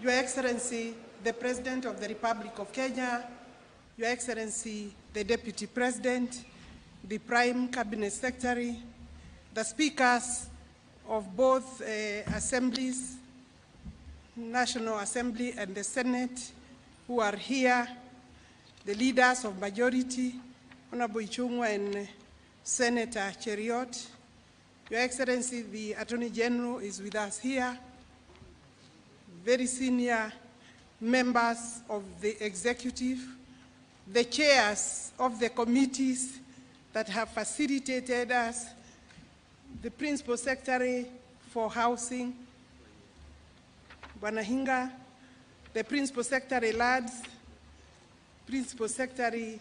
Your Excellency, the President of the Republic of Kenya, Your Excellency, the Deputy President, the Prime Cabinet Secretary, the Speakers of both assemblies, National Assembly and the Senate, who are here, the leaders of majority, Honorable Ichung'wa and Senator Cheriot. Your Excellency, the Attorney General is with us here. Very senior members of the executive, the chairs of the committees that have facilitated us, the Principal Secretary for Housing, Banahinga, the Principal Secretary Lads, Principal Secretary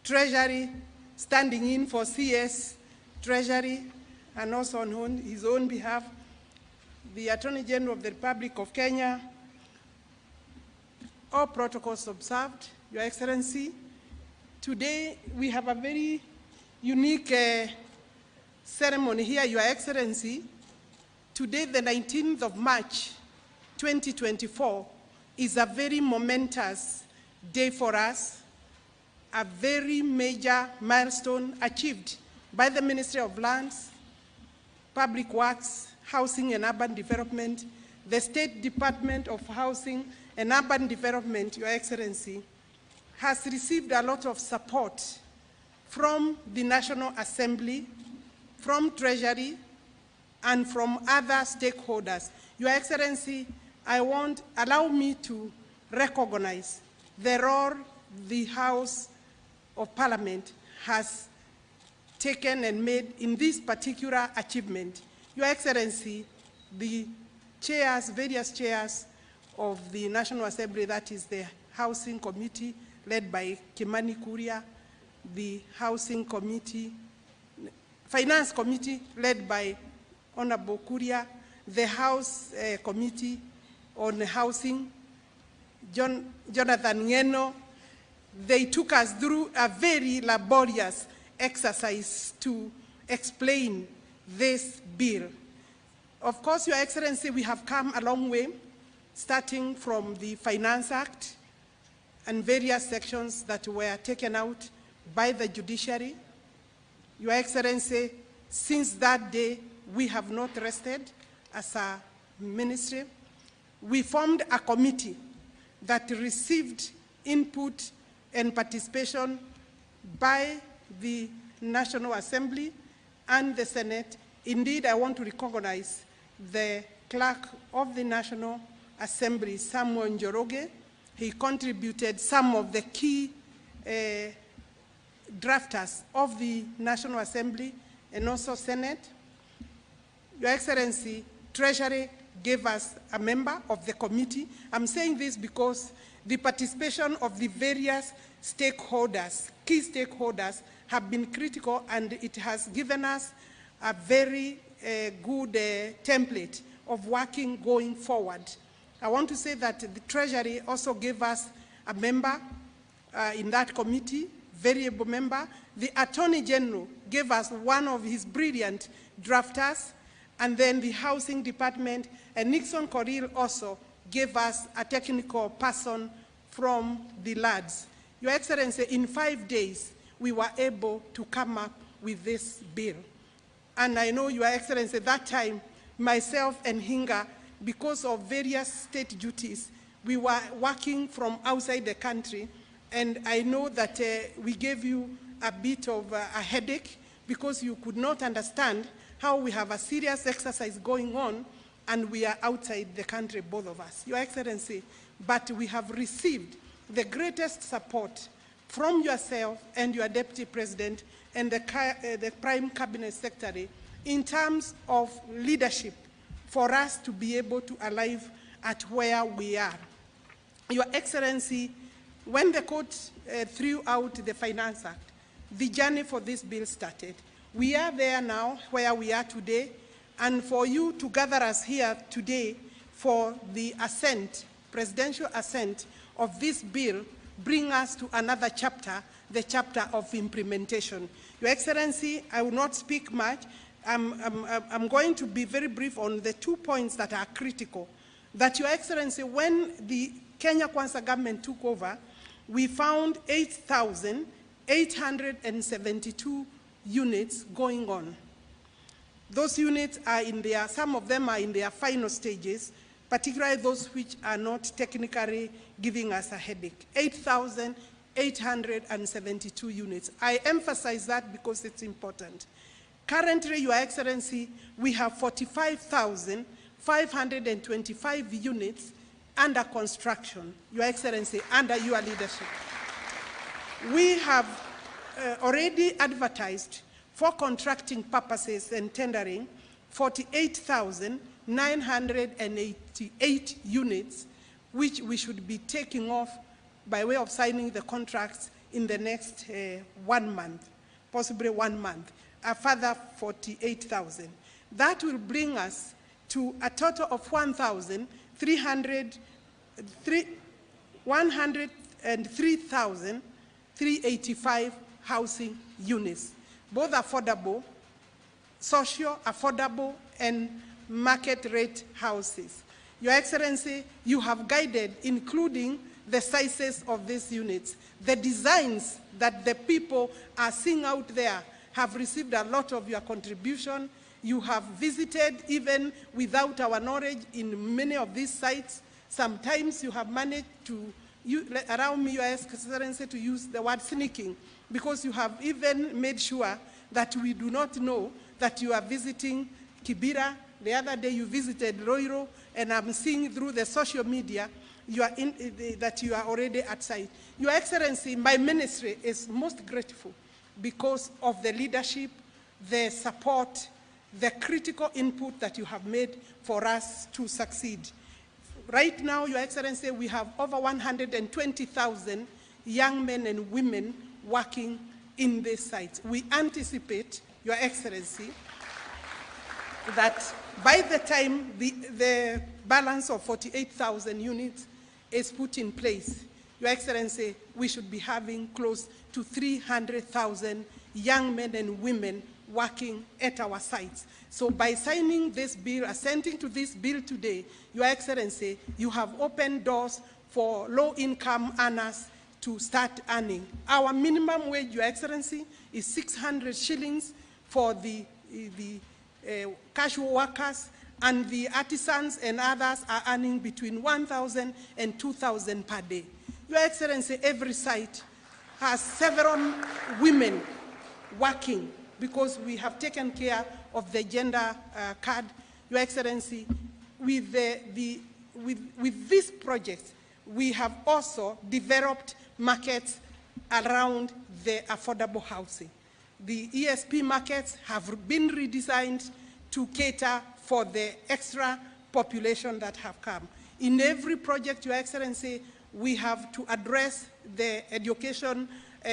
Treasury, standing in for CS Treasury, and also on his own behalf, the Attorney General of the Republic of Kenya. All protocols observed, Your Excellency. Today we have a very unique ceremony here, Your Excellency. Today, the 19th of March, 2024, is a very momentous day for us, a very major milestone achieved by the Ministry of Lands, Public Works, Housing and Urban Development, the State Department of Housing and Urban Development, Your Excellency, has received a lot of support from the National Assembly, from Treasury, and from other stakeholders. Your Excellency, allow me to recognize the role the House of Parliament has taken and made in this particular achievement. Your Excellency, the chairs, various chairs of the National Assembly, that is the Housing Committee led by Kimani Kuria, the Housing Committee, Finance Committee led by Honorable Kuria, the House Committee on Housing, Jonathan Ngeno. They took us through a very laborious exercise to explain this bill. Of course, Your Excellency, we have come a long way, starting from the Finance Act and various sections that were taken out by the judiciary. Your Excellency, since that day, we have not rested as a ministry. We formed a committee that received input and participation by the National Assembly and the Senate. Indeed, I want to recognize the Clerk of the National Assembly, Samuel Njoroge. He contributed some of the key drafters of the National Assembly and also Senate. Your Excellency, Treasury gave us a member of the committee. I'm saying this because the participation of the various stakeholders, key stakeholders, have been critical, and it has given us a very good template of working going forward. I want to say that the Treasury also gave us a member in that committee, very able member. The Attorney General gave us one of his brilliant drafters, and then the Housing Department and Nixon Coril also gave us a technical person from the LADS. Your Excellency, in 5 days, we were able to come up with this bill. And I know, Your Excellency, at that time, myself and Hinga, because of various state duties, we were working from outside the country, and I know that we gave you a bit of a headache because you could not understand how we have a serious exercise going on and we are outside the country, both of us, Your Excellency. But we have received the greatest support from yourself and your Deputy President and the Prime Cabinet Secretary in terms of leadership for us to be able to arrive at where we are. Your Excellency, when the court threw out the Finance Act, the journey for this bill started. We are there now where we are today, and for you to gather us here today for the assent, presidential assent of this bill, bring us to another chapter, the chapter of implementation. Your Excellency, I will not speak much. I'm going to be very brief on the 2 points that are critical that, Your Excellency, when the Kenya Kwanza government took over, we found 8,872 units going on. Those units are in their, some of them are in their final stages, particularly those which are not technically giving us a headache. 8,872 units. I emphasize that because it's important. Currently, Your Excellency, we have 45,525 units under construction, Your Excellency, under your leadership. We have already advertised for contracting purposes and tendering 48,988 units, which we should be taking off by way of signing the contracts in the next 1 month, possibly 1 month, a further 48,000. That will bring us to a total of 103,385 housing units, both affordable, social, affordable, and market rate houses. Your Excellency, you have guided, including the sizes of these units. The designs that the people are seeing out there have received a lot of your contribution. You have visited, even without our knowledge, in many of these sites. Sometimes you have managed to, allow me, Your Excellency, to use the word sneaking, because you have even made sure that we do not know that you are visiting Kibera. The other day you visited Roiro, and I'm seeing through the social media that you are already at site. Your Excellency, my ministry is most grateful because of the leadership, the support, the critical input that you have made for us to succeed. Right now, Your Excellency, we have over 120,000 young men and women working in these sites. We anticipate, Your Excellency, that by the time the balance of 48,000 units is put in place, Your Excellency, we should be having close to 300,000 young men and women working at our sites. So by signing this bill, assenting to this bill today, Your Excellency, you have opened doors for low-income earners to start earning. Our minimum wage, Your Excellency, is 600 shillings for the casual workers, and the artisans and others are earning between 1,000 and 2,000 per day. Your Excellency, every site has several women working because we have taken care of the gender card. Your Excellency, with this project, we have also developed markets around the affordable housing. The ESP markets have been redesigned to cater for the extra population that have come. In every project, Your Excellency, we have to address the education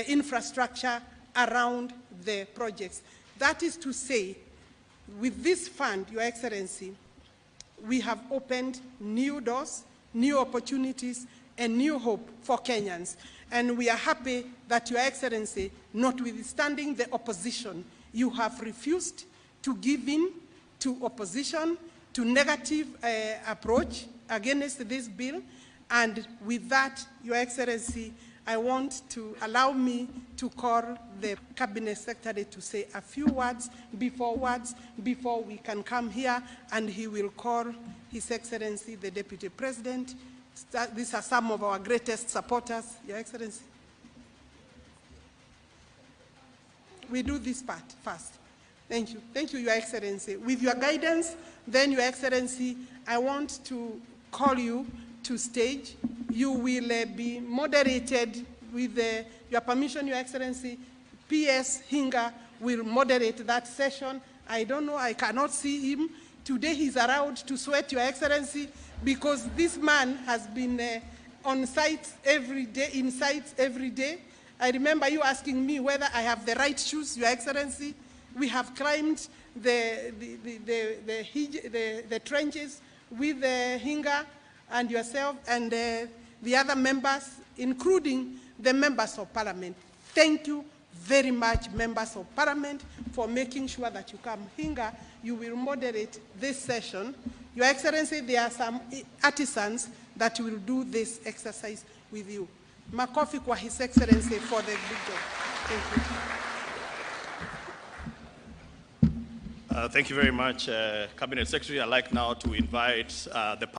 infrastructure around the projects. That is to say, with this fund, Your Excellency, we have opened new doors, new opportunities, and new hope for Kenyans. And we are happy that, Your Excellency, notwithstanding the opposition, you have refused to give in to opposition, to negative approach against this bill. And with that, Your Excellency, I want to allow me to call the Cabinet Secretary to say a few words before we can come here, and he will call His Excellency, the Deputy President. These are some of our greatest supporters, Your Excellency. We do this part first. Thank you. Thank you, Your Excellency. With your guidance, then, Your Excellency, I want to call you to stage. You will be moderated with your permission, Your Excellency. PS Hinga will moderate that session. I don't know, I cannot see him. Today he's allowed to sweat, Your Excellency, because this man has been on sites every day, in sites every day. I remember you asking me whether I have the right shoes, Your Excellency. We have climbed the trenches with Hinga and yourself and the other members, including the members of Parliament. Thank you very much, members of Parliament, for making sure that you come. Hinga, you will moderate this session. Your Excellency, there are some artisans that will do this exercise with you. Makofi kwa His Excellency for the big job. Thank you. Thank you very much, Cabinet Secretary. I'd like now to invite the